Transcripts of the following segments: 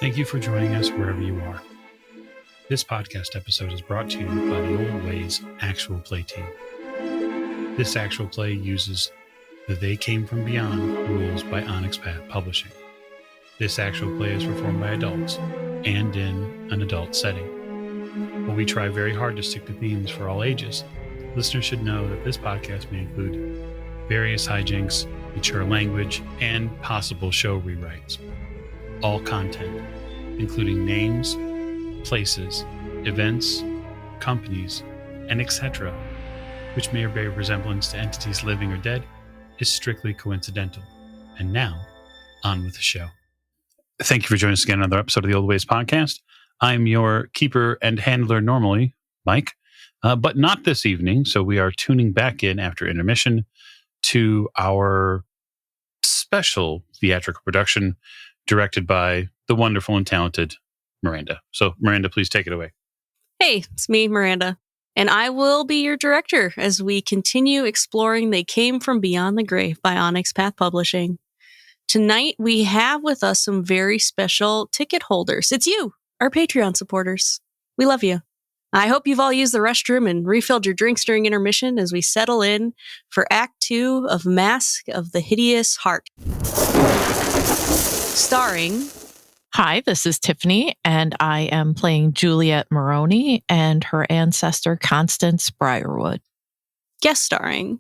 Thank you for joining us wherever you are. This podcast episode is brought to you by the Old Ways Actual Play team. This actual play uses the They Came From Beyond rules by Onyx Path Publishing. This actual play is performed by adults and in an adult setting. While we try very hard to stick to themes for all ages, listeners should know that this podcast may include various hijinks, mature language, and possible show rewrites. All content, including names, places, events, companies, and etc., which may bear resemblance to entities living or dead, is strictly coincidental. And now, on with the show. Thank you for joining us again on another episode of the Old Ways Podcast. I'm your keeper and handler normally, Mike, but not this evening, so we are tuning back in after intermission to our special theatrical production directed by the wonderful and talented Miranda. So, Miranda, please take it away. Hey, it's me, Miranda, and I will be your director as we continue exploring They Came From Beyond the Grave by Onyx Path Publishing. Tonight, we have with us some very special ticket holders. It's you, our Patreon supporters. We love you. I hope you've all used the restroom and refilled your drinks during intermission as we settle in for Act 2 of Masque of the Hideous Heart. Starring... Hi, this is Tiffany, and I am playing Juliet Maroney and her ancestor, Constance Briarwood. Guest starring...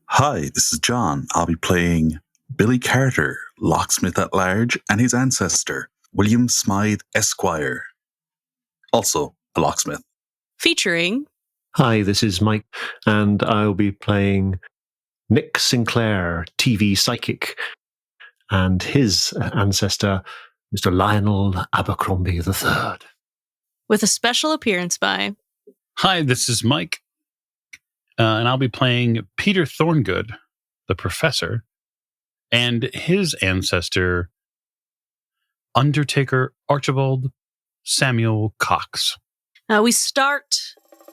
Hi, this is John. I'll be playing Billy Carter, locksmith at large, and his ancestor, William Smythe Esquire, also a locksmith. Featuring... Hi, this is Mike, and I'll be playing Nick Sinclair, TV psychic, and his ancestor, Mr. Lionel Abercrombie III. With a special appearance by... Hi, this is Mike, and I'll be playing Peter Thorngood, the professor, and his ancestor, Undertaker Archibald Samuel Cox. We start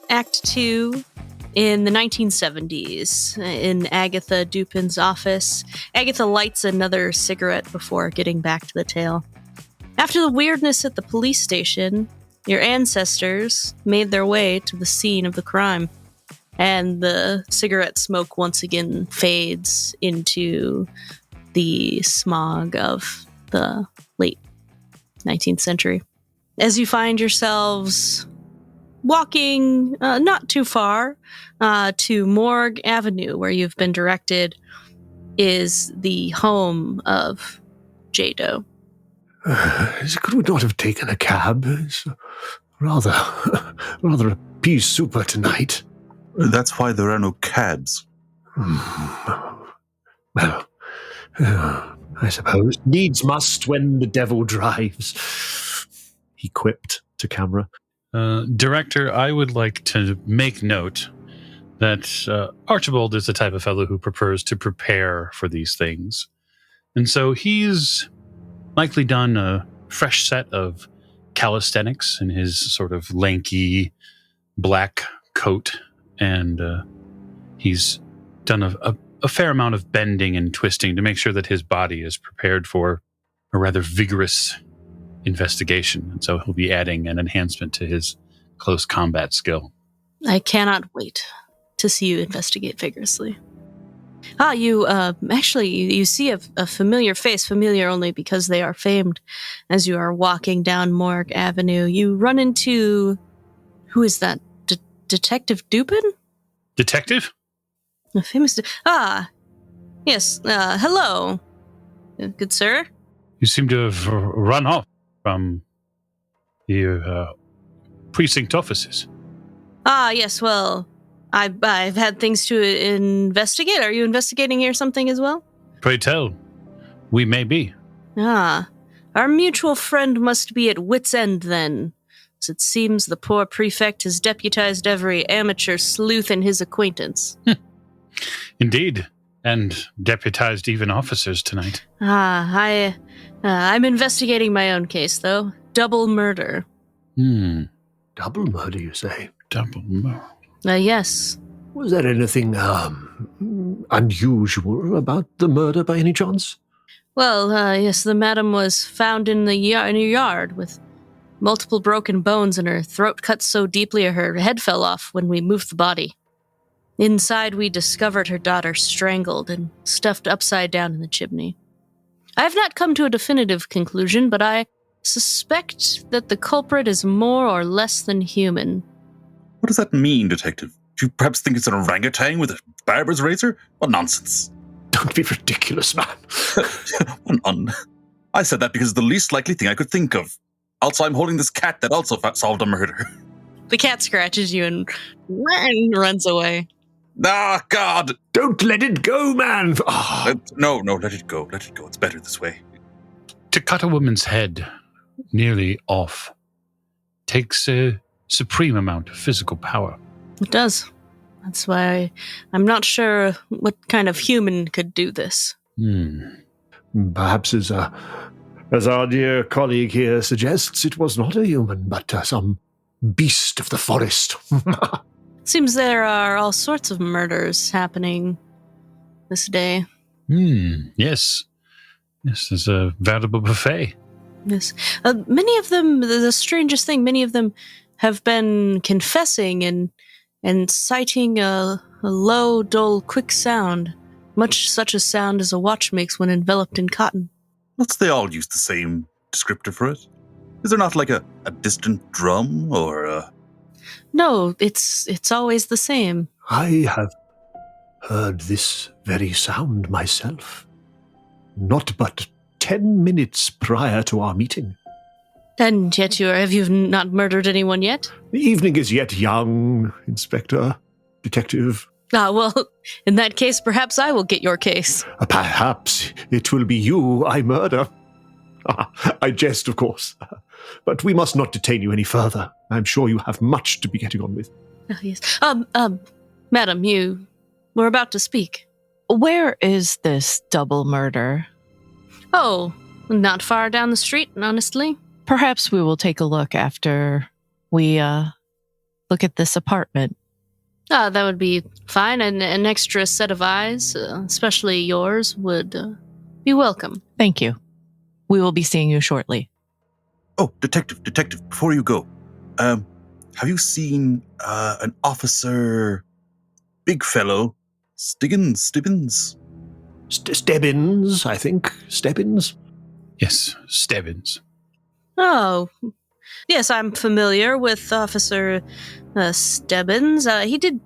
Act 2 in the 1970s in Agatha Dupin's office. Agatha lights another cigarette before getting back to the tale. After the weirdness at the police station, your ancestors made their way to the scene of the crime, and the cigarette smoke once again fades into the smog of the late 19th century. As you find yourselves walking not too far to Morgue Avenue, where you've been directed, is the home of Jado. Could we not have taken a cab? It's rather a pea souper tonight. That's why there are no cabs. Well, I suppose needs must when the devil drives, he quipped to camera. Director, I would like to make note that Archibald is the type of fellow who prefers to prepare for these things. And so he's likely done a fresh set of calisthenics in his sort of lanky black coat. And he's done a fair amount of bending and twisting to make sure that his body is prepared for a rather vigorous investigation. And so he'll be adding an enhancement to his close combat skill. I cannot wait to see you investigate vigorously. You see a familiar face, familiar only because they are famed. As you are walking down Morgue Avenue, you run into... Who is that? Detective Dupin? Detective? A famous... yes, hello. Good sir? You seem to have run off from the precinct offices. Yes, well, I've had things to investigate. Are you investigating here something as well? Pray tell, we may be. Our mutual friend must be at wit's end then, as it seems the poor prefect has deputized every amateur sleuth in his acquaintance. Indeed, and deputized even officers tonight. I'm investigating my own case, though. Double murder. Double murder, you say? Double murder. Yes. Was there anything unusual about the murder by any chance? Well, yes, the madam was found in a yard with multiple broken bones and her throat cut so deeply her head fell off when we moved the body. Inside, we discovered her daughter strangled and stuffed upside down in the chimney. I have not come to a definitive conclusion, but I suspect that the culprit is more or less than human. What does that mean, Detective? Do you perhaps think it's an orangutan with a barber's razor? What nonsense. Don't be ridiculous, man. I said that because it's the least likely thing I could think of. Also, I'm holding this cat that also solved a murder. The cat scratches you and runs away. Ah, God! Don't let it go, man! No, let it go. Let it go. It's better this way. To cut a woman's head nearly off takes a supreme amount of physical power. It does. That's why I'm not sure what kind of human could do this. Perhaps as our dear colleague here suggests, it was not a human, but some beast of the forest. Seems there are all sorts of murders happening this day. Yes. Yes, there's a veritable buffet. Yes. Many of them, the strangest thing, many of them have been confessing and citing a low, dull, quick sound, much such a sound as a watch makes when enveloped in cotton. Must they all use the same descriptor for it? Is there not like a distant drum or a... No, it's always the same. I have heard this very sound myself. Not but 10 minutes prior to our meeting. And yet have you not murdered anyone yet? The evening is yet young, Inspector, Detective. Well, in that case, perhaps I will get your case. Perhaps it will be you I murder. I jest, of course. But we must not detain you any further. I'm sure you have much to be getting on with. Oh, yes. Madam, you were about to speak. Where is this double murder? Oh, not far down the street, honestly. Perhaps we will take a look after we look at this apartment. That would be fine. And an extra set of eyes, especially yours, would be welcome. Thank you. We will be seeing you shortly. Oh, Detective, before you go, have you seen an officer, big fellow, Stebbins, I think. Stebbins? Yes, Stebbins. Oh, yes, I'm familiar with Officer Stebbins. He did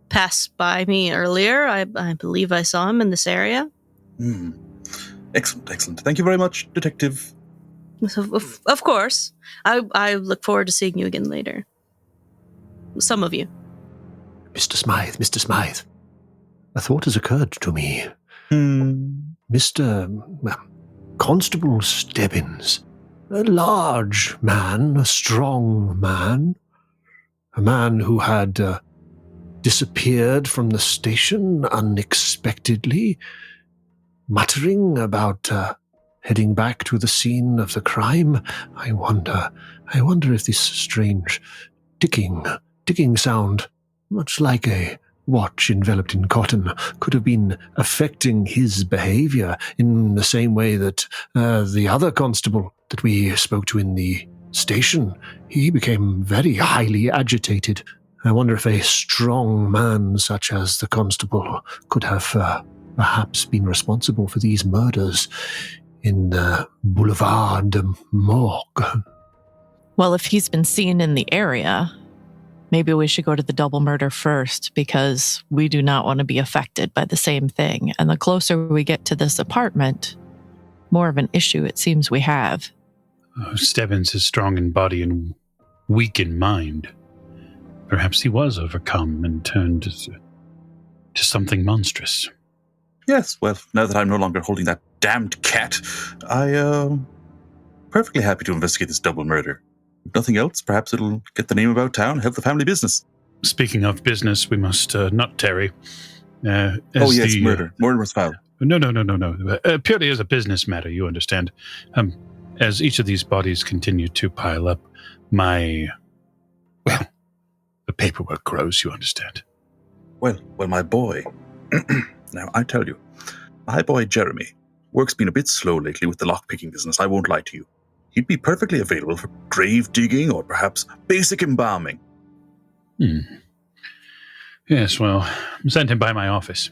pass by me earlier. I believe I saw him in this area. Excellent. Thank you very much, Detective. Of course. I look forward to seeing you again later. Some of you. Mr. Smythe. A thought has occurred to me. Mr. Constable Stebbins. A large man, a strong man. A man who had disappeared from the station unexpectedly, muttering about heading back to the scene of the crime. I wonder if this strange ticking sound, much like a watch enveloped in cotton, could have been affecting his behavior in the same way that the other constable that we spoke to in the station, he became very highly agitated. I wonder if a strong man such as the constable could have perhaps been responsible for these murders in the Boulevard de Morgue. Well, if he's been seen in the area, maybe we should go to the double murder first, because we do not want to be affected by the same thing. And the closer we get to this apartment, more of an issue it seems we have. Stebbins is strong in body and weak in mind. Perhaps he was overcome and turned to something monstrous. Yes, well, now that I'm no longer holding that damned cat, I perfectly happy to investigate this double murder. If nothing else, perhaps it'll get the name about town, help the family business. Speaking of business, we must not tarry. Murder. Murder was foul. No. Purely as a business matter, you understand. As each of these bodies continue to pile up, the paperwork grows, you understand. Well, my boy. Now, I tell you, my boy Jeremy Work's been a bit slow lately with the lockpicking business, I won't lie to you. He'd be perfectly available for grave digging or perhaps basic embalming. Yes, well, send him by my office.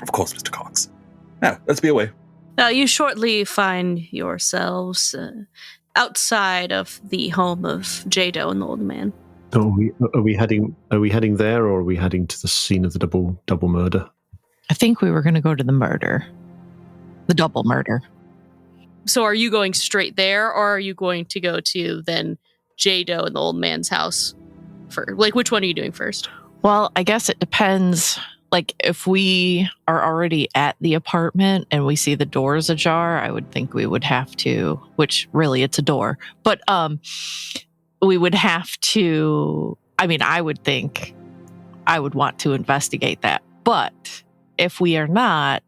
Of course, Mr. Cox. Now, let's be away. You shortly find yourselves outside of the home of Jado and the old man. Are we heading there, or are we heading to the scene of the double murder? I think we were going to go to the murder. The double murder. So are you going straight there, or are you going to go to then Jado and the old man's house? Which one are you doing first? Well, I guess it depends. Like, if we are already at the apartment and we see the doors ajar, I would think we would have to, which really it's a door, but we would have to, I would think I would want to investigate that. But if we are not,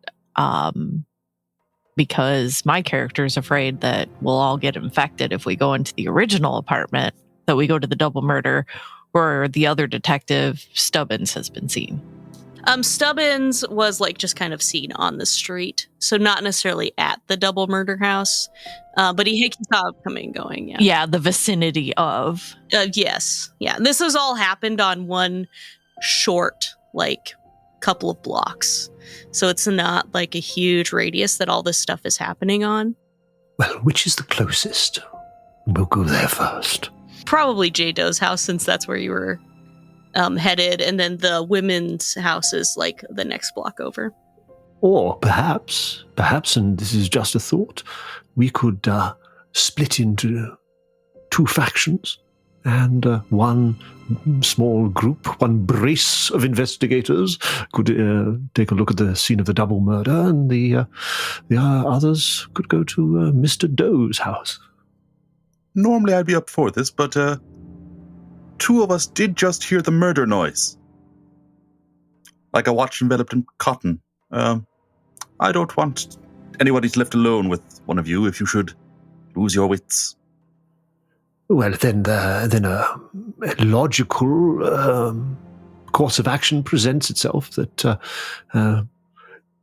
because my character is afraid that we'll all get infected if we go into the original apartment, that we go to the double murder where the other detective, Stubbins, has been seen. Stubbins was just kind of seen on the street, so not necessarily at the double murder house, but he saw it coming and going. Yeah. Yeah, the vicinity of. Yes. Yeah. This has all happened on one short, couple of blocks. So it's not a huge radius that all this stuff is happening on. Well, which is the closest? We'll go there first. Probably Jado's house, since that's where you were headed, and then the women's house is the next block over. Or perhaps, and this is just a thought, we could split into two factions, and one small group, one brace of investigators could take a look at the scene of the double murder, and the others could go to Mr. Doe's house. Normally I'd be up for this, but two of us did just hear the murder noise. Like a watch enveloped in cotton. I don't want anybody to left alone with one of you if you should lose your wits. Well, then a logical course of action presents itself that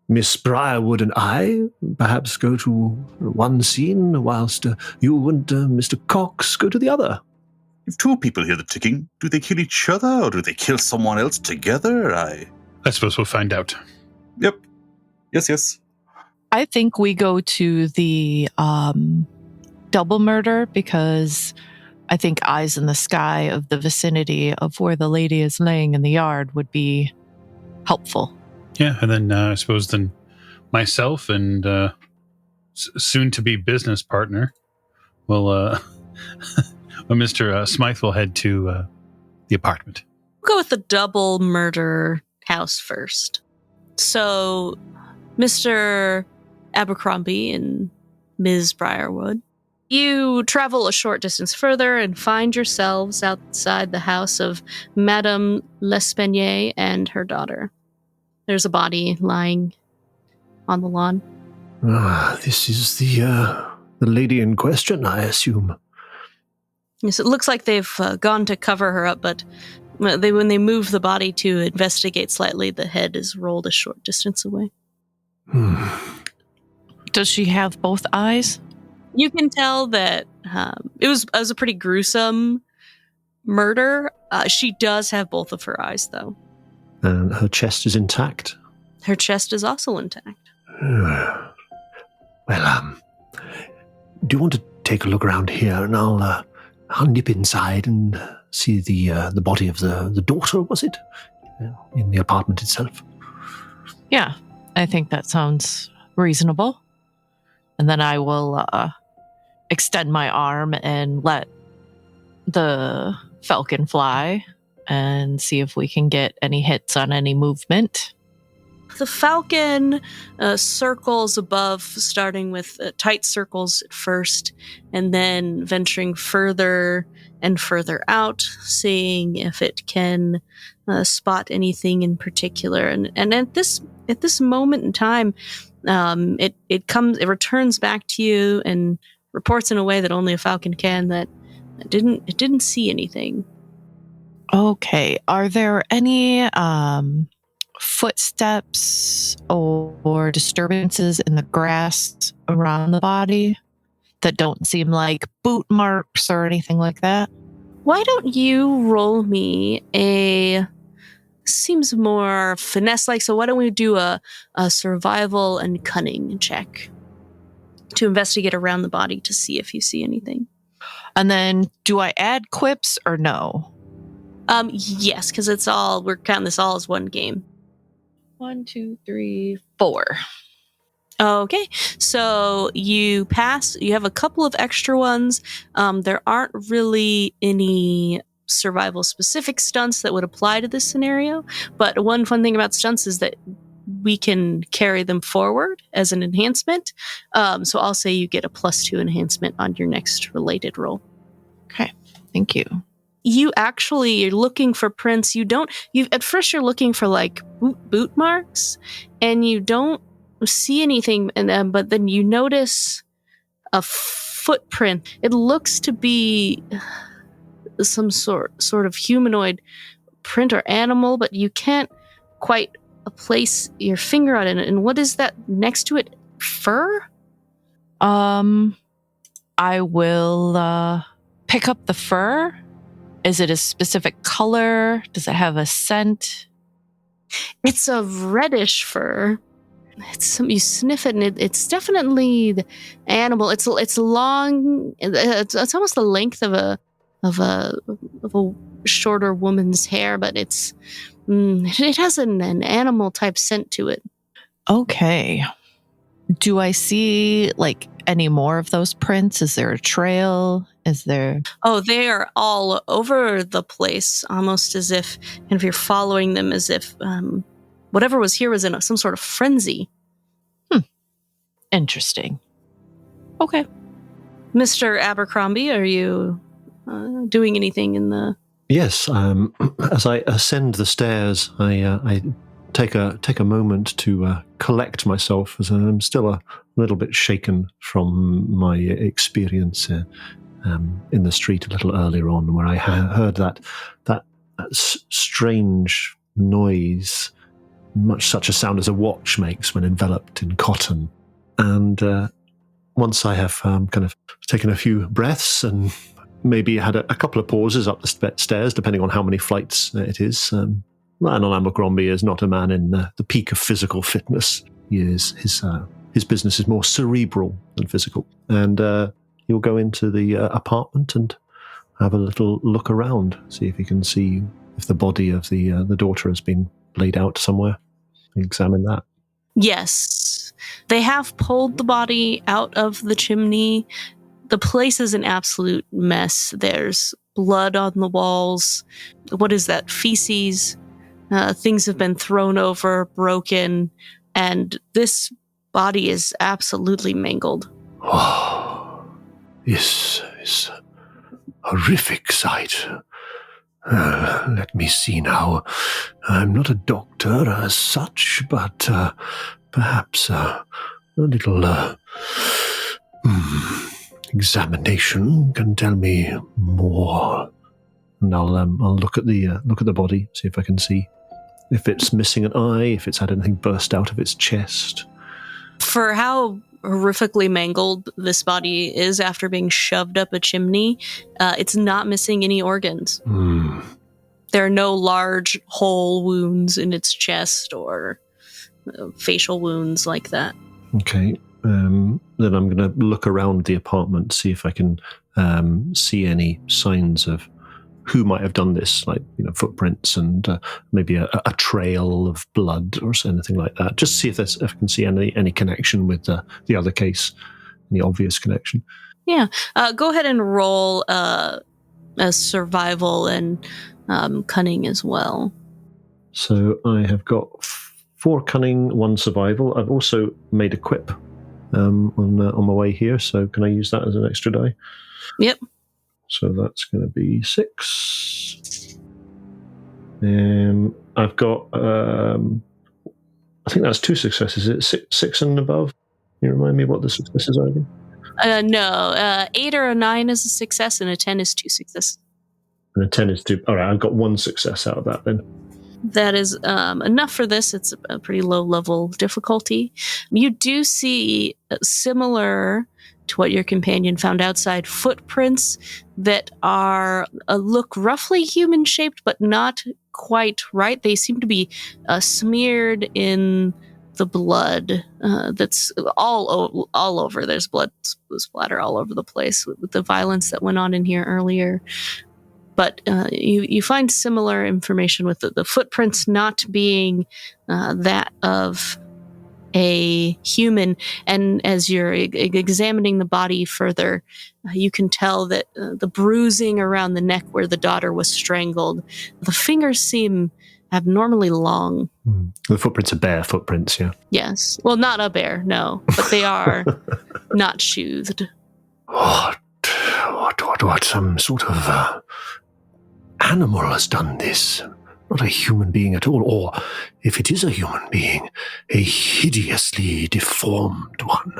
Miss Briarwood and I perhaps go to one scene whilst you and Mr. Cox go to the other. If two people hear the ticking, do they kill each other or do they kill someone else together? I suppose we'll find out. Yep. Yes. I think we go to the double murder because I think eyes in the sky of the vicinity of where the lady is laying in the yard would be helpful. Yeah, and then I suppose then myself and soon-to-be business partner will, Mr. Smythe will head to the apartment. We'll go with the double murder house first. So, Mr. Abercrombie and Ms. Briarwood, you travel a short distance further and find yourselves outside the house of Madame L'Espanaye and her daughter. There's a body lying on the lawn. This is the lady in question, I assume. Yes, it looks like they've gone to cover her up, but when they move the body to investigate slightly, the head is rolled a short distance away. Does she have both eyes? You can tell that it was a pretty gruesome murder. She does have both of her eyes, though. And her chest is intact? Her chest is also intact. Well, do you want to take a look around here, and I'll nip inside and see the body of the daughter, was it? In the apartment itself. Yeah, I think that sounds reasonable. And then I will extend my arm and let the falcon fly and see if we can get any hits on any movement. The falcon circles above, starting with tight circles at first, and then venturing further and further out, seeing if it can spot anything in particular. And at this moment in time, it returns back to you and reports in a way that only a falcon can that it didn't see anything. Okay. Are there any footsteps or disturbances in the grass around the body that don't seem like boot marks or anything like that? Why don't you roll me a... Seems more finesse-like, so why don't we do a survival and cunning check to investigate around the body to see if you see anything. And then do I add quips or no? Yes, because we're counting this all as one game. 1, 2, 3, 4. Okay, so you pass. You have a couple of extra ones. There aren't really any survival specific stunts that would apply to this scenario, but one fun thing about stunts is that we can carry them forward as an enhancement. So I'll say you get a +2 enhancement on your next related roll. Okay, thank you. You're looking for prints. At first you're looking for like boot marks, and you don't see anything, but then you notice a footprint. It looks to be some sort of humanoid print or animal, but you can't quite place your finger on it. And what is that next to it? Fur? I will pick up the fur. Is it a specific color? Does it have a scent? It's a reddish fur. You sniff it, and it's definitely the animal. It's long. It's almost the length of a shorter woman's hair, but it has an animal type scent to it. Okay. Do I see like any more of those prints? Is there a trail? Is there? Oh, they are all over the place, almost as if you're following them, as if whatever was here was in some sort of frenzy. Interesting. Okay. Mr. Abercrombie, are you doing anything in the... Yes, as I ascend the stairs, I take a moment to collect myself, as I'm still a little bit shaken from my experience in the street a little earlier on, where I heard that strange noise, much such a sound as a watch makes when enveloped in cotton. And once I have kind of taken a few breaths and maybe had a couple of pauses up the stairs, depending on how many flights it is. Lionel Abercrombie is not a man in the peak of physical fitness. His business is more cerebral than physical. And he'll go into the apartment and have a little look around, see if he can see if the body of the daughter has been laid out somewhere. Examine that. Yes. They have pulled the body out of the chimney. The place is an absolute mess. There's blood on the walls. What is that? Feces. Things have been thrown over, broken, and this body is absolutely mangled. Oh, this is a horrific sight. Let me see now. I'm not a doctor as such, but perhaps a little examination can tell me more. And I'll look at the body, see if I can see if it's missing an eye, if it's had anything burst out of its chest. For how horrifically mangled this body is after being shoved up a chimney, it's not missing any organs. There are no large hole wounds in its chest or facial wounds like that. Okay. Then I'm going to look around the apartment, see if I can see any signs of who might have done this, like footprints and maybe a trail of blood or anything like that. Just see if I can see any connection with the other case, any obvious connection. Yeah. Go ahead and roll a survival and cunning as well. So I have got 4 cunning, 1 survival. I've also made a quip on my way here, so can I use that as an extra die? Yep. So that's going to be 6. I've got, I think that's 2 successes. Is it 6 and above? Can you remind me what the successes are again? No. 8 or a 9 is a success, and a 10 is 2 successes. And a 10 is 2. All right, I've got 1 success out of that then. That is enough for this. It's a pretty low-level difficulty. You do see similar to what your companion found outside, footprints that are look roughly human-shaped, but not quite right. They seem to be smeared in the blood that's all over. There's blood splatter all over the place with the violence that went on in here earlier. But you find similar information with the footprints not being that of a human. And as you're examining the body further, you can tell that the bruising around the neck where the daughter was strangled, the fingers seem abnormally long. The footprints are bear footprints, yeah. Yes. Well, not a bear, no. But they are not shoothed. What, some sort of animal has done this? Not a human being at all, or if it is a human being, a hideously deformed one.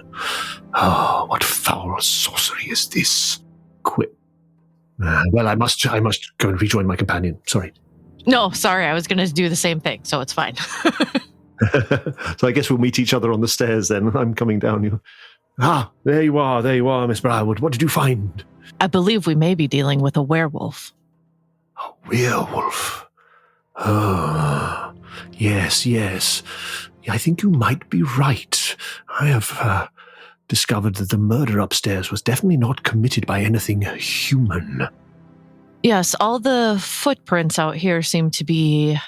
Oh, what foul sorcery is this? Quit. Well, I must go and rejoin my companion. Sorry. No, sorry, I was going to do the same thing, so it's fine. So I guess we'll meet each other on the stairs then. I'm coming down. There you are, Miss Briarwood. What did you find? I believe we may be dealing with a werewolf. A werewolf? Oh, yes. I think you might be right. I have discovered that the murder upstairs was definitely not committed by anything human. Yes, all the footprints out here seem to be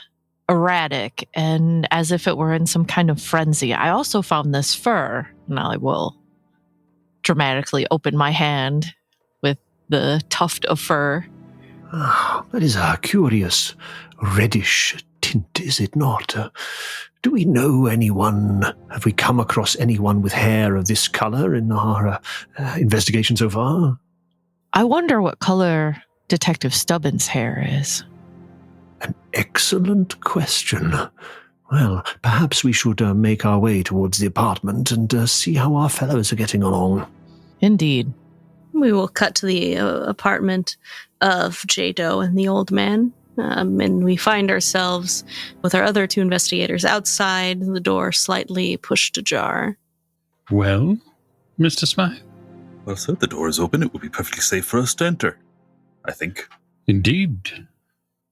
erratic and as if it were in some kind of frenzy. I also found this fur, and I will dramatically open my hand with the tuft of fur. That is a curious reddish tint, is it not? Do we know anyone? Have we come across anyone with hair of this color in our investigation so far? I wonder what color Detective Stubbins' hair is. An excellent question. Well, perhaps we should make our way towards the apartment and see how our fellows are getting along. Indeed. We will cut to the apartment of J-Doe and the old man. And we find ourselves with our other two investigators outside, the door slightly pushed ajar. Well, Mr. Smythe? Well, sir, the door is open. It would be perfectly safe for us to enter, I think. Indeed.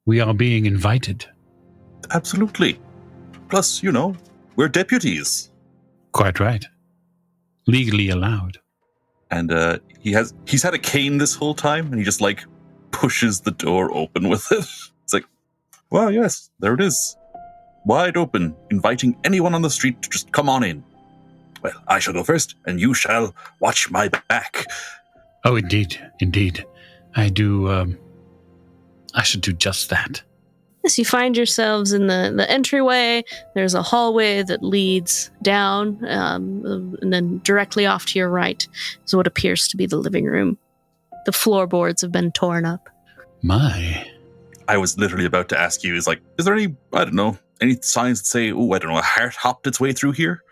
We are being invited. Absolutely. Plus, we're deputies. Quite right. Legally allowed. And he's had a cane this whole time, and he just, pushes the door open with it. It's like, well, yes, there it is. Wide open, inviting anyone on the street to just come on in. Well, I shall go first, and you shall watch my back. Oh, indeed. I should do just that. As you find yourselves in the entryway, there's a hallway that leads down, and then directly off to your right is what appears to be the living room. The floorboards have been torn up. My. I was literally about to ask you, is there any, any signs that say, a heart hopped its way through here?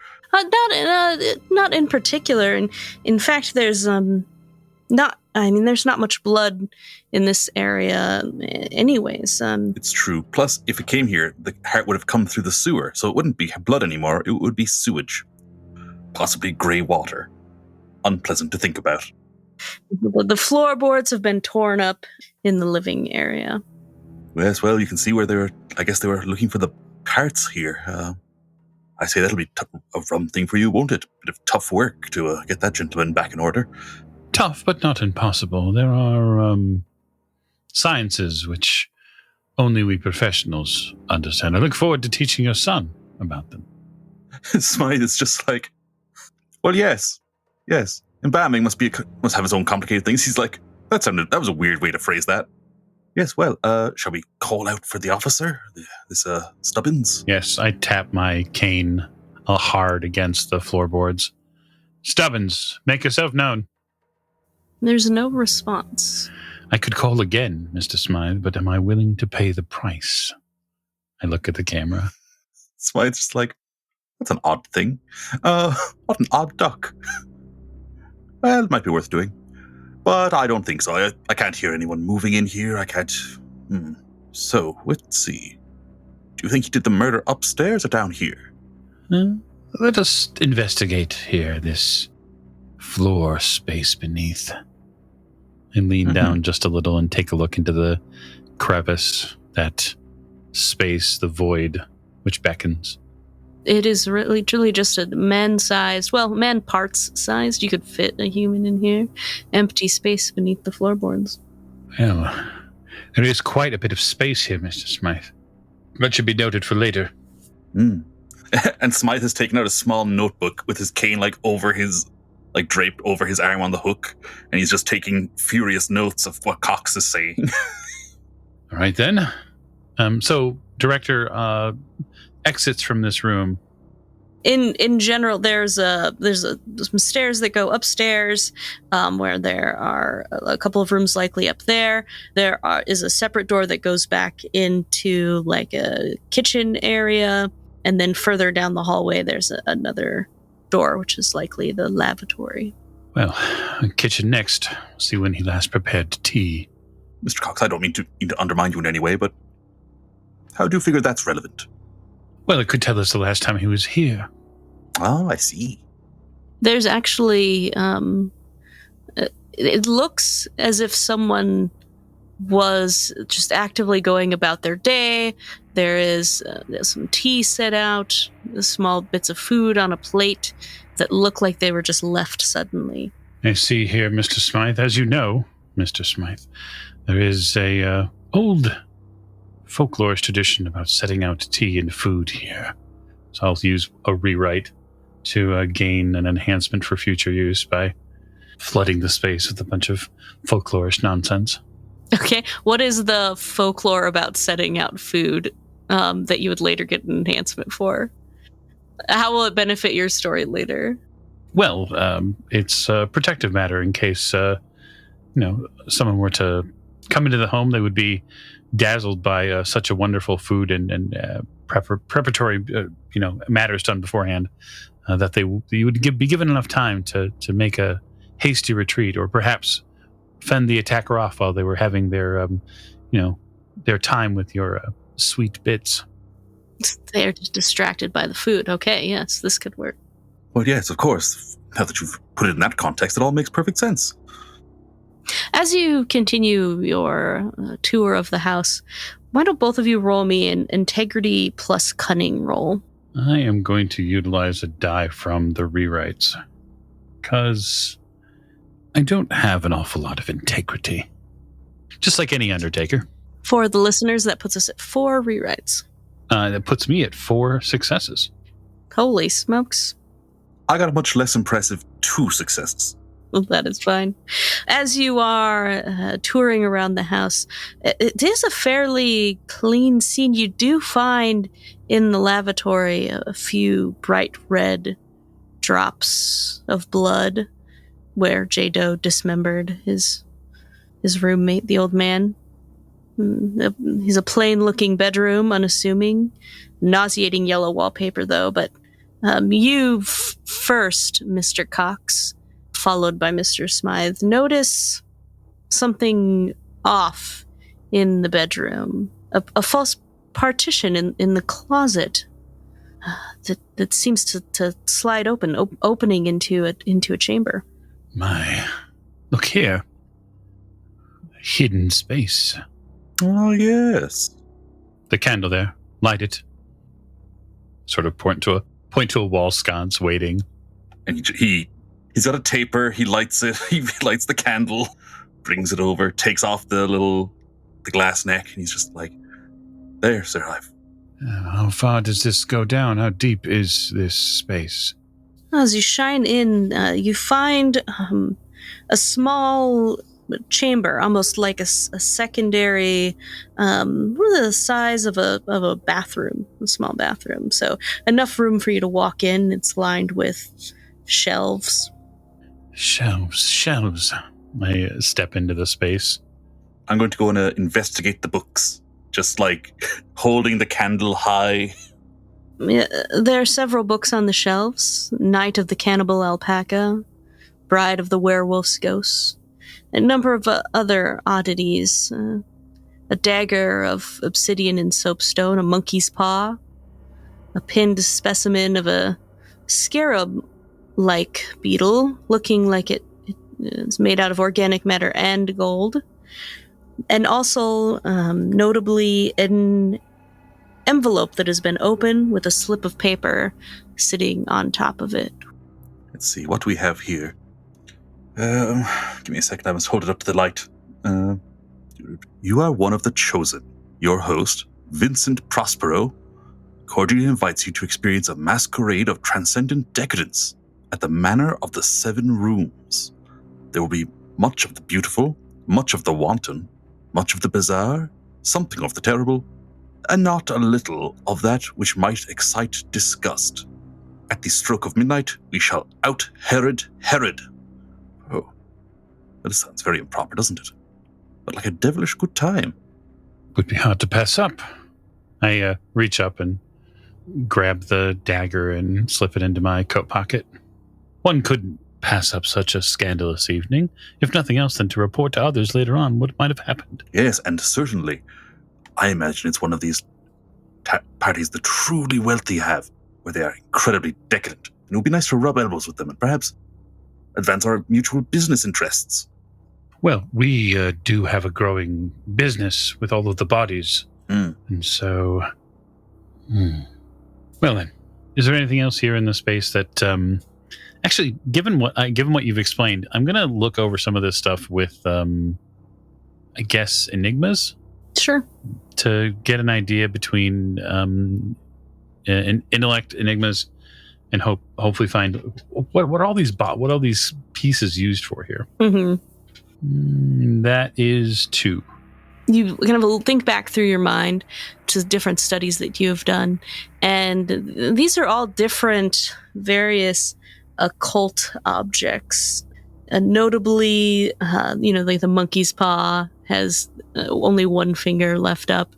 Not in particular. And in fact, there's there's not much blood in this area anyways. It's true. Plus, if it came here, the heart would have come through the sewer, so it wouldn't be blood anymore. It would be sewage. Possibly grey water. Unpleasant to think about. The floorboards have been torn up in the living area. Yes, well, you can see where they were looking for the hearts here. I say that'll be a rum thing for you, won't it? Bit of tough work to get that gentleman back in order. Tough, but not impossible. There are sciences which only we professionals understand. I look forward to teaching your son about them. Smythe is just like, well, yes. Embalming must have its own complicated things. He's like, that was a weird way to phrase that. Yes, well, shall we call out for the officer? This Stubbins? Yes, I tap my cane hard against the floorboards. Stubbins, make yourself known. There's no response. I could call again, Mr. Smythe, but am I willing to pay the price? I look at the camera. Smythe's just like, that's an odd thing. What an odd duck. Well, it might be worth doing. But I don't think so. I can't hear anyone moving in here. I can't... So, let's see. Do you think he did the murder upstairs or down here? Let us investigate here, this floor space beneath. And lean down just a little and take a look into the crevice, that space, the void, which beckons. It is really truly just a man-sized, well, man parts-sized. You could fit a human in here. Empty space beneath the floorboards. Well, there is quite a bit of space here, Mr. Smythe. That should be noted for later. And Smythe has taken out a small notebook with his cane over his, draped over his arm on the hook, and he's just taking furious notes of what Cox is saying. All right, then. So, Director exits from this room. In general, there's some stairs that go upstairs, where there are a couple of rooms likely up there. There is a separate door that goes back into a kitchen area, and then further down the hallway, there's another door, which is likely the lavatory. Well, kitchen next. See when he last prepared tea. Mr. Cox, I don't mean to undermine you in any way, but how do you figure that's relevant? Well, it could tell us the last time he was here. Oh, I see. There's actually, it looks as if someone was just actively going about their day. There's some tea set out, small bits of food on a plate that look like they were just left suddenly. I see here, Mr. Smythe. As you know, Mr. Smythe, there is a old folklorish tradition about setting out tea and food here. So I'll use a rewrite to gain an enhancement for future use by flooding the space with a bunch of folklorish nonsense. Okay, what is the folklore about setting out food that you would later get an enhancement for? How will it benefit your story later? Well, it's a protective matter in case, someone were to come into the home. They would be dazzled by such a wonderful food and preparatory, matters done beforehand, that you would be given enough time to make a hasty retreat, or perhaps fend the attacker off while they were having their time with your sweet bits. They're just distracted by the food. Okay, yes, this could work. Well, yes, of course. Now that you've put it in that context, it all makes perfect sense. As you continue your tour of the house, why don't both of you roll me an integrity plus cunning roll? I am going to utilize a die from the rewrites, because I don't have an awful lot of integrity. Just like any Undertaker. For the listeners, that puts us at 4 rewrites. That puts me at 4 successes. Holy smokes. I got a much less impressive 2 successes. Well, that is fine. As you are touring around the house, it is a fairly clean scene. You do find in the lavatory a few bright red drops of blood where J. Doe dismembered his roommate, the old man. He's a plain-looking bedroom, unassuming. Nauseating yellow wallpaper, though. But you first, Mr. Cox, followed by Mr. Smythe, notice something off in the bedroom. A false partition in the closet that seems to slide open, opening into a chamber. My, look here. Hidden space. Oh, yes. The candle there. Light it. Sort of point to a wall sconce waiting. And he's got a taper. He lights it. He lights the candle, brings it over, takes off the glass neck, and he's just like, "There, Sir Hive." How far does this go down? How deep is this space? As you shine in, you find a small chamber, almost like a secondary, the size of a bathroom, a small bathroom. So enough room for you to walk in. It's lined with shelves. Shelves. I step into the space. I'm going to go and investigate the books, just holding the candle high. There are several books on the shelves. Night of the Cannibal Alpaca, Bride of the Werewolf's Ghost, a number of other oddities. a dagger of obsidian and soapstone, a monkey's paw, a pinned specimen of a scarab-like beetle, looking like it is made out of organic matter and gold, and also, notably, an envelope that has been opened with a slip of paper sitting on top of it. Let's see what we have here. Give me a second. I must hold it up to the light. You are one of the chosen. Your host, Vincent Prospero, cordially invites you to experience a masquerade of transcendent decadence at the Manor of the Seven Rooms. There will be much of the beautiful, much of the wanton, much of the bizarre, something of the terrible, and not a little of that which might excite disgust. At the stroke of midnight, we shall out-Herod Herod. Oh, that sounds very improper, doesn't it? But like a devilish good time. Would be hard to pass up. I reach up and grab the dagger and slip it into my coat pocket. One couldn't pass up such a scandalous evening, if nothing else than to report to others later on what might have happened. Yes, and certainly, I imagine it's one of these parties the truly wealthy have, where they are incredibly decadent. And it would be nice to rub elbows with them and perhaps advance our mutual business interests. Well, we do have a growing business with all of the bodies. And so... Well then, is there anything else here in the space that... Actually, given what you've explained, I'm going to look over some of this stuff with, I guess, enigmas? Sure. To get an idea between intellect enigmas and hopefully find what are all these pieces used for here. That is 2. You kind of think back through your mind to different studies that you have done, and these are all different various occult objects. Notably, like the monkey's paw has only one finger left up.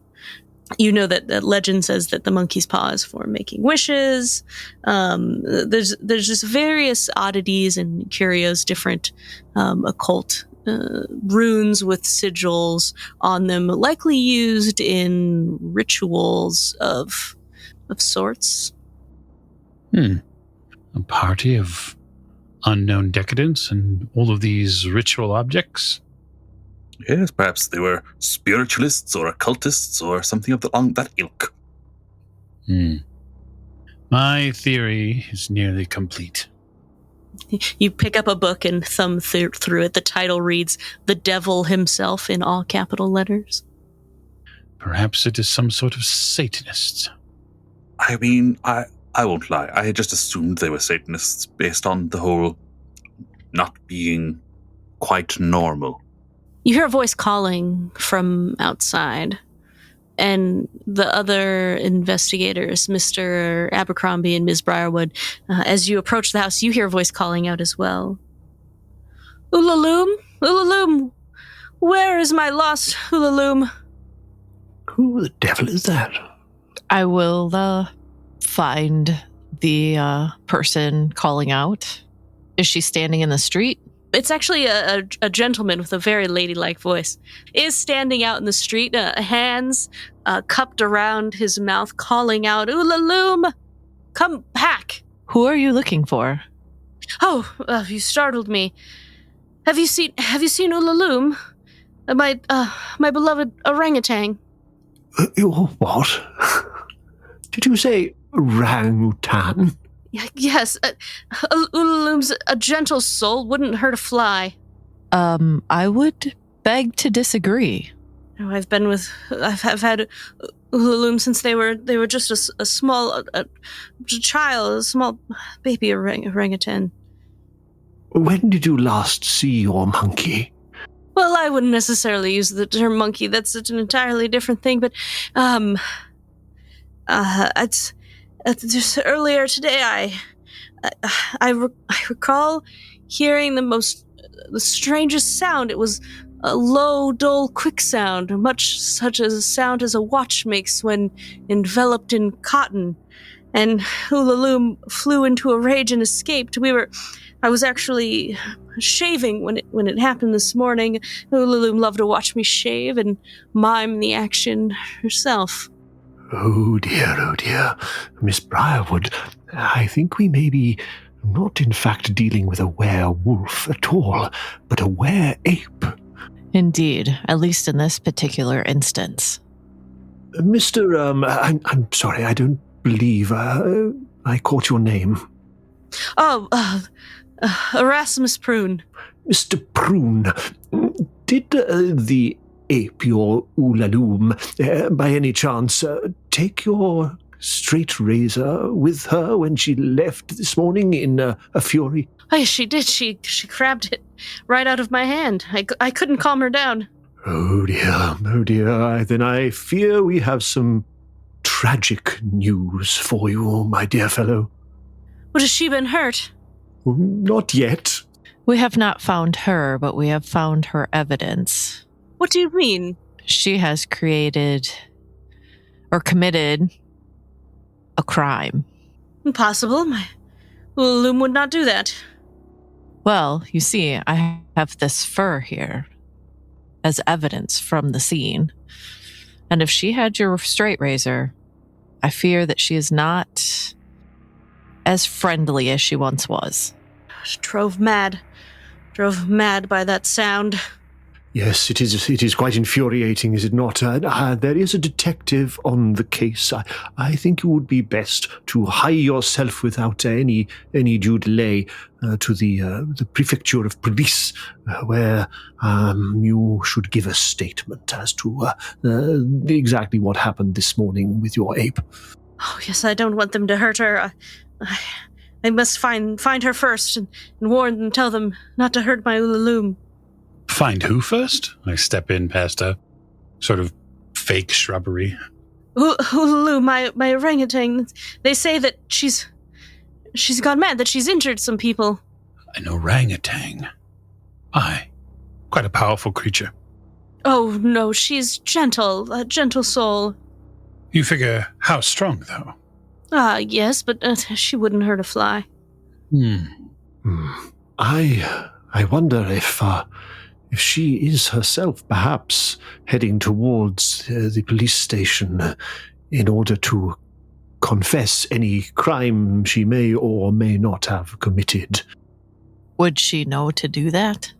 You know that legend says that the monkey's paw is for making wishes. There's just various oddities and curios, different occult runes with sigils on them, likely used in rituals of sorts. A party of unknown decadence and all of these ritual objects? Yes, perhaps they were spiritualists or occultists or something of that ilk. My theory is nearly complete. You pick up a book and thumb through it. The title reads, "The Devil Himself," in all capital letters. Perhaps it is some sort of Satanist. I mean, I won't lie. I had just assumed they were Satanists based on the whole not being quite normal. You hear a voice calling from outside, and the other investigators, Mr. Abercrombie and Ms. Briarwood, as you approach the house, you hear a voice calling out as well. Ulaloom? Ulaloom! Where is my lost Ulaloom? Who the devil is that? I will find the person calling out. Is she standing in the street? It's actually a gentleman with a very ladylike voice. Is standing out in the street, hands cupped around his mouth, calling out, "Ulaloom! Come back!" Who are you looking for? Oh, you startled me. Have you seen Ulaloom? My beloved orangutan. Your what? Did you say orangutan? Yes, Ulaloom's a gentle soul, wouldn't hurt a fly. I would beg to disagree. Oh, I've had Ulaloom since they were just a small child, a small baby orangutan. When did you last see your monkey? Well, I wouldn't necessarily use the term monkey. That's an entirely different thing. But, it's just earlier today. I recall hearing the strangest sound. It was a low, dull, quick sound, much such a sound as a watch makes when enveloped in cotton. And Ulaloom flew into a rage and escaped. I was actually shaving when it happened this morning. Ulaloom loved to watch me shave and mime the action herself. Oh dear. Miss Briarwood, I think we may be not in fact dealing with a werewolf at all, but a were-ape. Indeed, at least in this particular instance. Mr. I'm sorry, I don't believe I caught your name. Oh, Erasmus Prune. Mr. Prune, did the ape, your Ulaloom, by any chance take your straight razor with her when she left this morning in a fury? Oh, yes, she did. She grabbed it right out of my hand. I couldn't calm her down. Oh dear. Then I fear we have some tragic news for you, my dear fellow. But has she been hurt? Not yet. We have not found her, but we have found her evidence. What do you mean? She has created or committed a crime. Impossible. My Ulaloom would not do that. Well, you see, I have this fur here as evidence from the scene. And if she had your straight razor, I fear that she is not as friendly as she once was. Drove mad by that sound. Yes, it is quite infuriating, is it not? There is a detective on the case. I think it would be best to hie yourself without any due delay to the prefecture of police, where you should give a statement as to exactly what happened this morning with your ape. Oh, yes, I don't want them to hurt her. I must find her first and warn them, tell them not to hurt my Ulaloom. Find who first? I step in past a sort of fake shrubbery. Ulaloom, my orangutan. They say that she's gone mad, that she's injured some people. An orangutan? Aye. Quite a powerful creature. Oh, no, she's gentle, a gentle soul. You figure how strong, though? Yes, but she wouldn't hurt a fly. I wonder if she is herself perhaps heading towards the police station in order to confess any crime she may or may not have committed. Would she know to do that?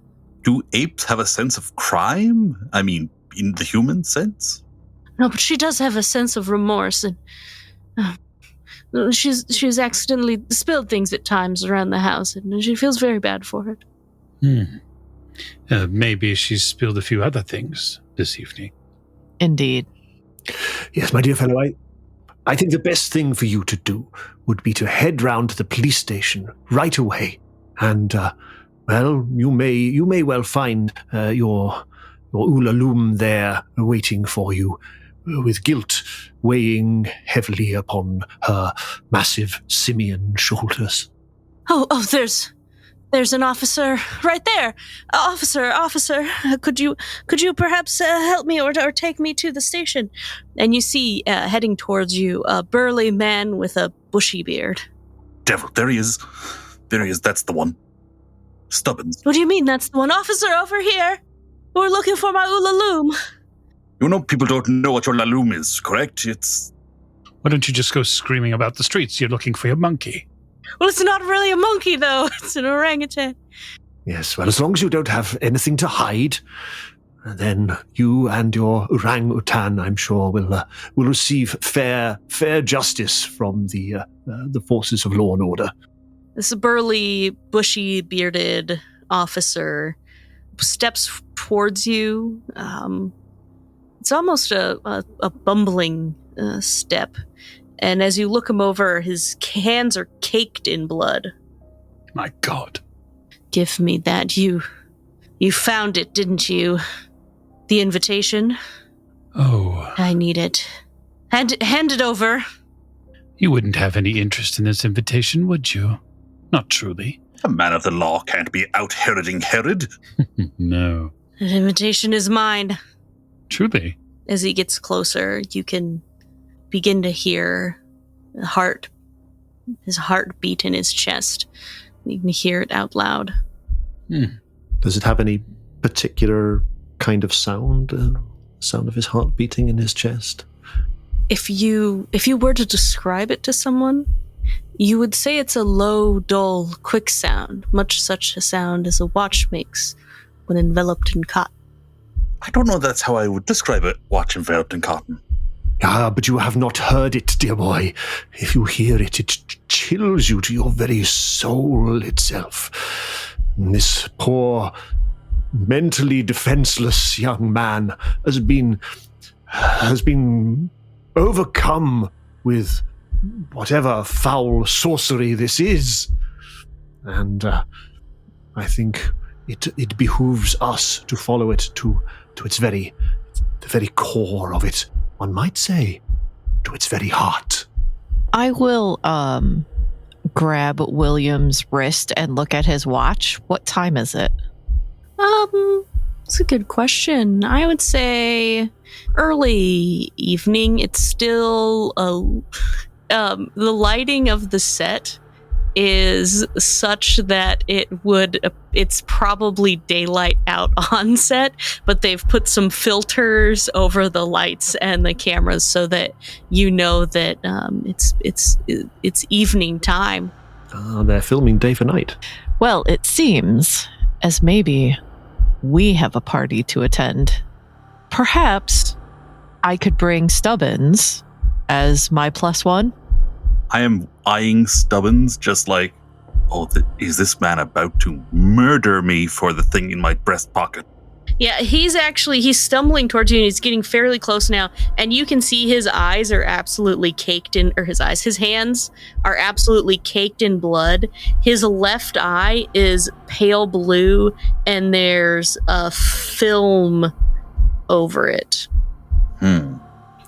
Do apes have a sense of crime? I mean, in the human sense? No, but she does have a sense of remorse, and she's accidentally spilled things at times around the house, and she feels very bad for it. Maybe she's spilled a few other things this evening. Indeed. Yes, my dear fellow, I think the best thing for you to do would be to head round to the police station right away, and you may well find your Ulaloom there waiting for you, with guilt weighing heavily upon her massive simian shoulders. Oh, there's an officer right there. Officer, could you perhaps help me or take me to the station? And you see heading towards you a burly man with a bushy beard. Devil, there he is. That's the one. Stubbins. What do you mean that's the one? Officer, over here. We're looking for my Ulaloom. You know people don't know what your Laloom is, correct? Why don't you just go screaming about the streets? You're looking for your monkey. Well, it's not really a monkey, though. It's an orangutan. Yes, well, as long as you don't have anything to hide, then you and your orangutan, I'm sure, will receive fair justice from the forces of law and order. This burly, bushy, bearded officer steps towards you. It's almost a bumbling step. And as you look him over, his hands are caked in blood. My God. Give me that. You found it, didn't you? The invitation? Oh. I need it. Hand it over. You wouldn't have any interest in this invitation, would you? Not truly. A man of the law can't be out-Heroding Herod. No. The invitation is mine. Truly. As he gets closer, you can begin to hear his heart beat in his chest. You can hear it out loud. Does it have any particular kind of sound? Sound of his heart beating in his chest? If you were to describe it to someone, you would say it's a low, dull, quick sound, much such a sound as a watch makes when enveloped in cotton. I don't know that's how I would describe it, watch enveloped in cotton. Ah, but you have not heard it, dear boy. If you hear it, it chills you to your very soul itself. This poor, mentally defenseless young man has been overcome with whatever foul sorcery this is. And I think it behooves us to follow it to the very core of it. One might say, to its very heart. I will grab William's wrist and look at his watch. What time is it? That's a good question. I would say early evening. It's still the lighting of the set is such that it's probably daylight out on set, but they've put some filters over the lights and the cameras so that you know that it's evening time. They're filming day for night. Well, it seems as maybe we have a party to attend. Perhaps I could bring Stubbins as my +1. I am eyeing Stubbins just like, is this man about to murder me for the thing in my breast pocket? Yeah, he's stumbling towards you and he's getting fairly close now, and you can see his eyes are absolutely caked in, his hands are absolutely caked in blood. His left eye is pale blue and there's a film over it.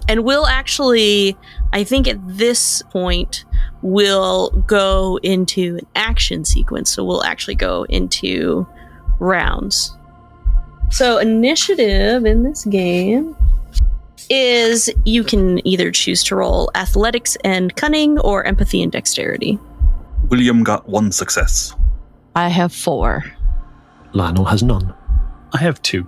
And we'll actually, I think at this point, we'll go into an action sequence. So we'll actually go into rounds. So initiative in this game is you can either choose to roll athletics and cunning or empathy and dexterity. William got 1 success. I have 4. Lionel has none. I have 2.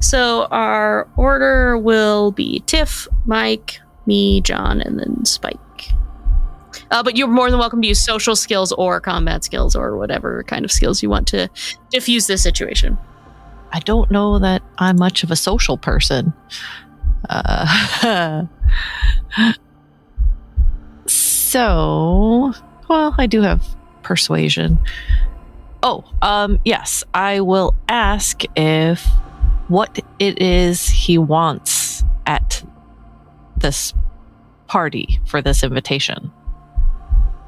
So our order will be Tiff, Mike, me, John, and then Spike. But you're more than welcome to use social skills or combat skills or whatever kind of skills you want to diffuse this situation. I don't know that I'm much of a social person. So, well, I do have persuasion. Yes, I will ask what it is he wants at this party for this invitation.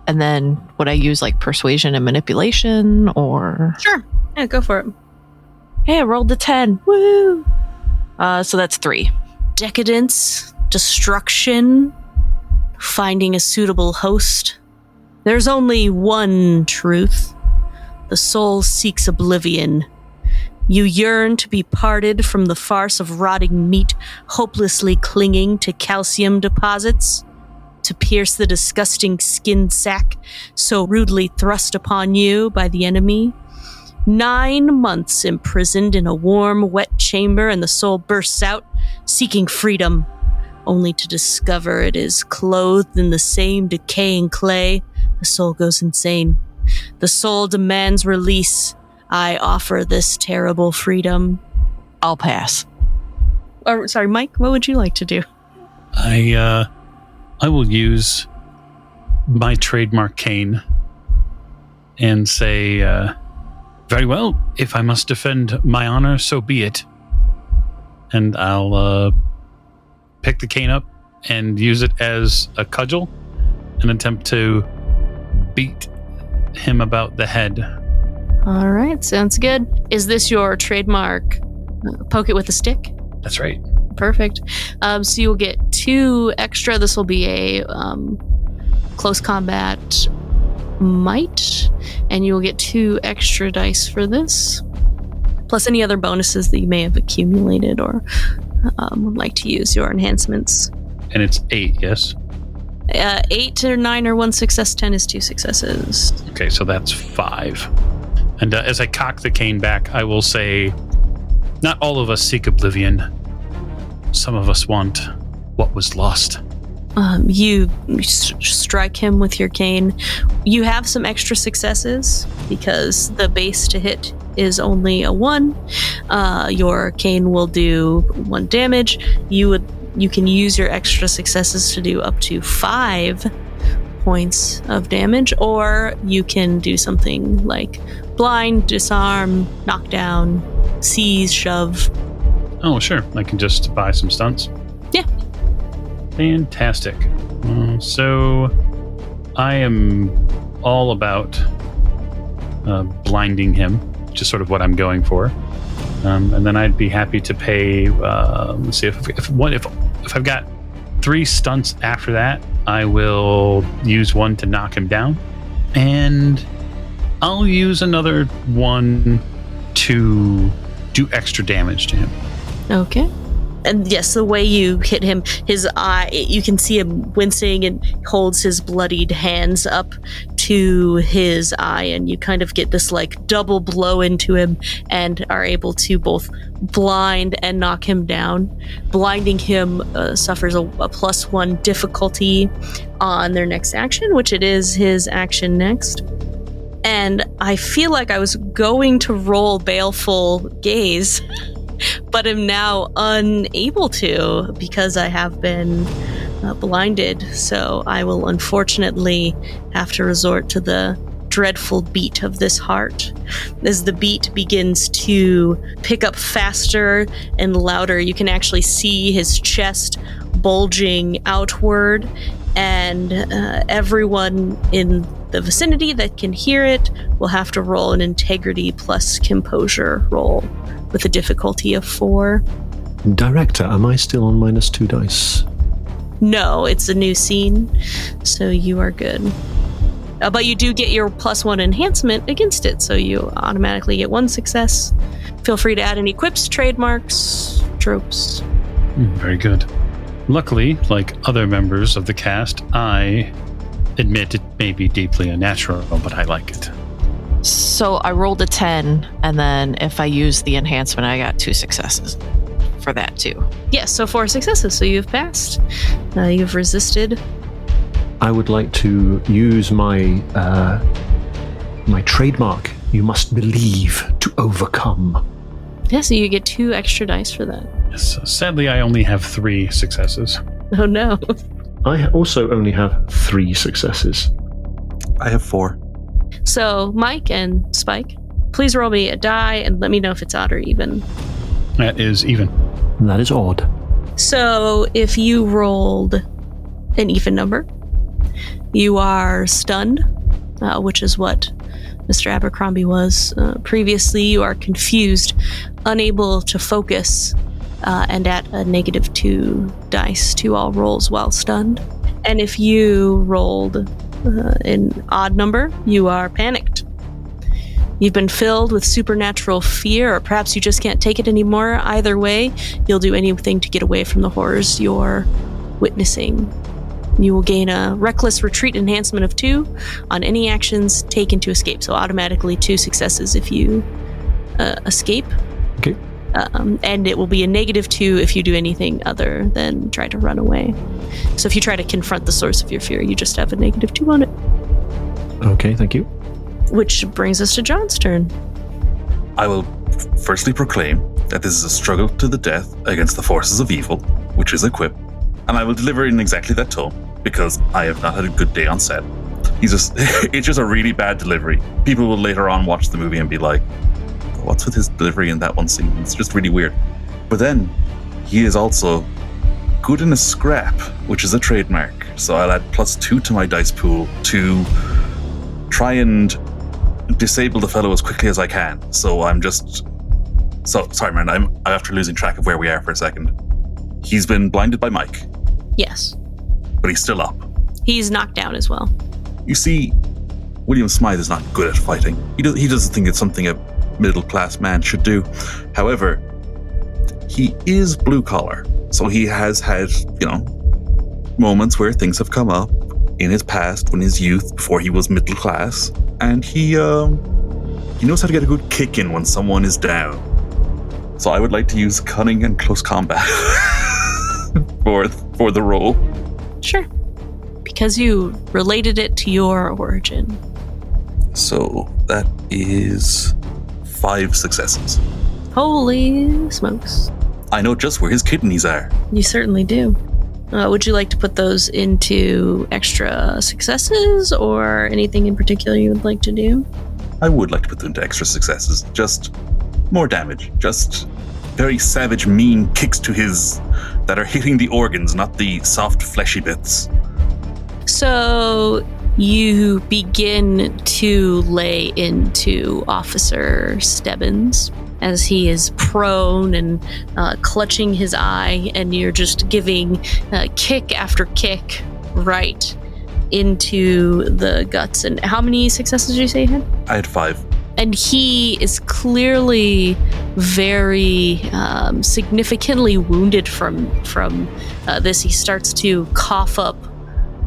And then would I use like persuasion and manipulation or? Sure. Yeah, go for it. Hey, I rolled a 10. Woo! So that's 3. Decadence, destruction, finding a suitable host. There's only one truth. The soul seeks oblivion. You yearn to be parted from the farce of rotting meat, hopelessly clinging to calcium deposits, to pierce the disgusting skin sack so rudely thrust upon you by the enemy. 9 months imprisoned in a warm, wet chamber, and the soul bursts out, seeking freedom, only to discover it is clothed in the same decaying clay. The soul goes insane. The soul demands release. I offer this terrible freedom. I'll pass. Sorry, Mike, what would you like to do? I will use my trademark cane and say, very well, if I must defend my honor, so be it. And I'll pick the cane up and use it as a cudgel and attempt to beat him about the head. All right, sounds good. Is this your trademark poke it with a stick? That's right. Perfect. So you'll get 2 extra. This will be a close combat might, and you will get 2 extra dice for this, plus any other bonuses that you may have accumulated or would like to use your enhancements. And it's 8, yes? 8 or 9 or 1 success, 10 is 2 successes. Okay, so that's 5. And as I cock the cane back, I will say, not all of us seek oblivion. Some of us want what was lost. You strike him with your cane. You have some extra successes because the base to hit is only a 1. Your cane will do 1 damage. You can use your extra successes to do up to 5 points of damage, or you can do something like blind, disarm, knockdown, seize, shove. Oh, sure. I can just buy some stunts. Yeah. Fantastic. So I am all about blinding him, which is sort of what I'm going for. And then I'd be happy to pay. Let's see if I've got 3 stunts after that, I will use 1 to knock him down, and I'll use another 1 to do extra damage to him. Okay. And yes, the way you hit him, his eye, you can see him wincing and holds his bloodied hands up to his eye, and you kind of get this like double blow into him and are able to both blind and knock him down. Blinding him suffers a +1 difficulty on their next action, which it is his action next. And I feel like I was going to roll Baleful Gaze, but am now unable to because I have been blinded. So I will unfortunately have to resort to the dreadful beat of this heart. As the beat begins to pick up faster and louder, you can actually see his chest bulging outward, and everyone in the vicinity that can hear it will have to roll an integrity plus composure roll with a difficulty of 4. Director, am I still on -2 dice? No, it's a new scene, so you are good. But you do get your +1 enhancement against it, so you automatically get 1 success. Feel free to add any quips, trademarks, tropes. Very good. Luckily, like other members of the cast, I admit it may be deeply unnatural, but I like it. So I rolled a 10, and then if I use the enhancement, I got 2 successes for that too. Yes, so 4 successes, so you've passed. You've resisted. I would like to use my my trademark. You must believe to overcome. Yeah, so you get 2 extra dice for that. So sadly, I only have 3 successes. Oh no. I also only have 3 successes. I have 4. So Mike and Spike, please roll me a die and let me know if it's odd or even. That is even. That is odd. So if you rolled an even number, you are stunned, which is what Mr. Abercrombie was previously. You are confused, unable to focus, and at a -2 dice to all rolls while stunned. And if you rolled an odd number, you are panicked. You've been filled with supernatural fear, or perhaps you just can't take it anymore. Either way, you'll do anything to get away from the horrors you're witnessing. You will gain a reckless retreat enhancement of 2 on any actions taken to escape. So automatically 2 successes if you escape. Okay. And it will be a -2 if you do anything other than try to run away. So if you try to confront the source of your fear, you just have a -2 on it. Okay, thank you. Which brings us to John's turn. I will firstly proclaim that this is a struggle to the death against the forces of evil, which is a quip, and I will deliver in exactly that tone because I have not had a good day on set. It's just a really bad delivery. People will later on watch the movie and be like, what's with his delivery in that one scene? It's just really weird. But then he is also good in a scrap, which is a trademark. So I'll add +2 to my dice pool to try and disable the fellow as quickly as I can. So I'm just... So, sorry, man, I'm after losing track of where we are for a second. He's been blinded by Mike. Yes. But he's still up. He's knocked down as well. You see, William Smythe is not good at fighting. He doesn't think it's something a middle-class man should do. However, he is blue-collar. So he has had, moments where things have come up in his past, in his youth, before he was middle-class. And he He knows how to get a good kick in when someone is down. So I would like to use cunning and close combat for the role. Sure. Because you related it to your origin. So that is 5 successes. Holy smokes. I know just where his kidneys are. You certainly do. Would you like to put those into extra successes or anything in particular you would like to do? I would like to put them into extra successes. Just more damage. Just very savage, mean kicks to his that are hitting the organs, not the soft, fleshy bits. So you begin to lay into Officer Stebbins as he is prone and clutching his eye, and you're just giving kick after kick right into the guts. And how many successes did you say you had? I had 5. And he is clearly very significantly wounded from this. He starts to cough up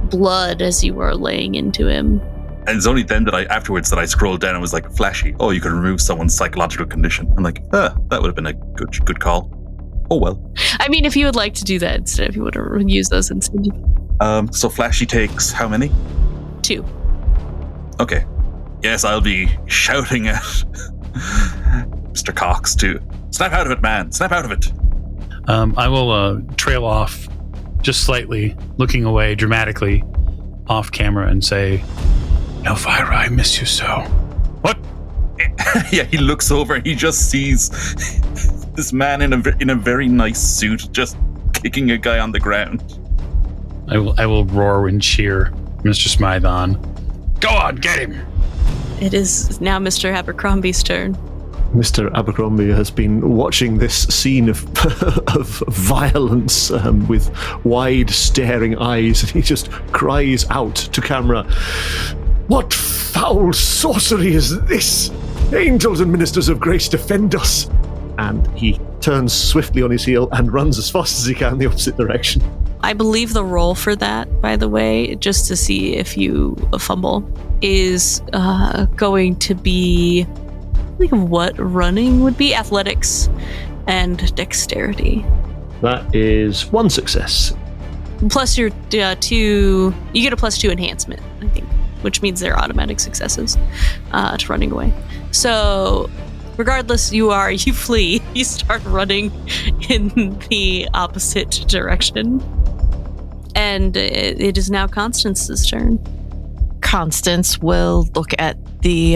blood as you are laying into him. And it's only then that I scrolled down and was like, flashy. Oh, you can remove someone's psychological condition. I'm like, that would have been a good call. Oh, well. I mean, if you would like to do that instead, if you would have used those instead. So flashy takes how many? 2. Okay. Yes, I'll be shouting at Mr. Cox to snap out of it, man. Snap out of it. I will trail off just slightly, looking away dramatically off camera and say, Elvira, I miss you so. What? Yeah, he looks over and he just sees this man in a very nice suit just kicking a guy on the ground. I will roar and cheer Mr. Smythe on. Go on, get him! It is now Mr. Abercrombie's turn. Mr. Abercrombie has been watching this scene of violence with wide staring eyes, and he just cries out to camera, "What foul sorcery is this? Angels and ministers of grace, defend us!" And he turns swiftly on his heel and runs as fast as he can in the opposite direction. I believe the roll for that, by the way, just to see if you fumble, is going to be, think of what running would be, athletics and dexterity. That is 1 success. Plus your 2, you get a +2 enhancement, I think, which means they're automatic successes to running away. So regardless, you flee, you start running in the opposite direction. And it is now Constance's turn. Constance will look at the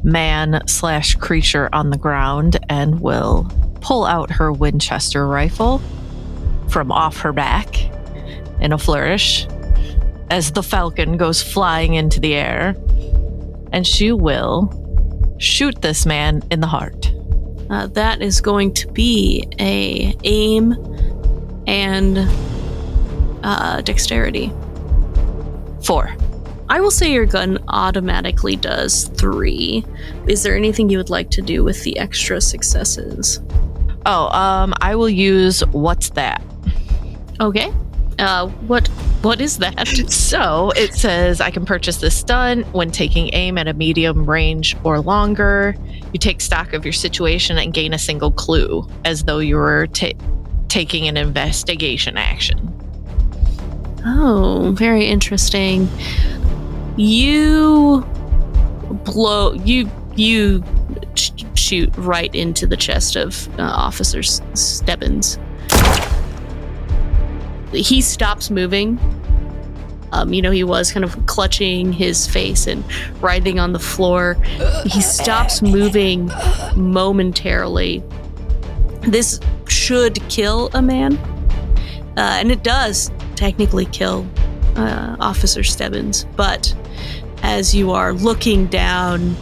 man/creature on the ground and will pull out her Winchester rifle from off her back in a flourish as the falcon goes flying into the air, and she will shoot this man in the heart. That is going to be a aim and dexterity. 4. I will say your gun automatically does 3. Is there anything you would like to do with the extra successes? I will use what's that? Okay. What is that? So it says I can purchase this stun when taking aim at a medium range or longer. You take stock of your situation and gain a single clue, as though you were taking an investigation action. Oh, very interesting. You shoot right into the chest of Officer Stebbins. He stops moving. He was kind of clutching his face and writhing on the floor. He stops moving momentarily. This should kill a man. And it does technically kill Officer Stebbins. But as you are looking down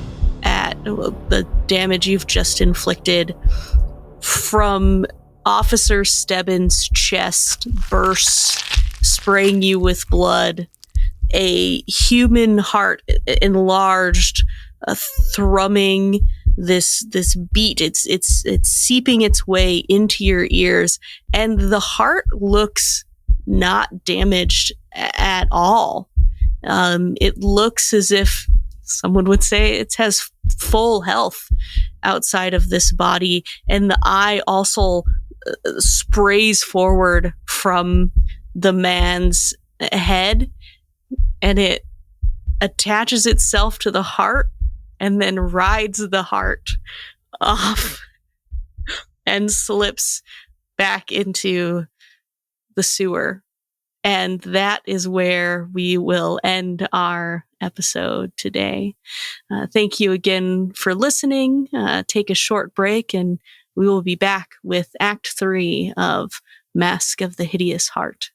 at the damage you've just inflicted, from Officer Stebbins' chest bursts, spraying you with blood, a human heart enlarged, thrumming this beat. It's seeping its way into your ears, and the heart looks not damaged at all. It looks as if someone would say it has full health outside of this body, and the eye also sprays forward from the man's head, and it attaches itself to the heart and then rides the heart off and slips back into the sewer. And that is where we will end our episode today. Thank you again for listening. Take a short break, and we will be back with Act 3 of Masque of the Hideous Heart.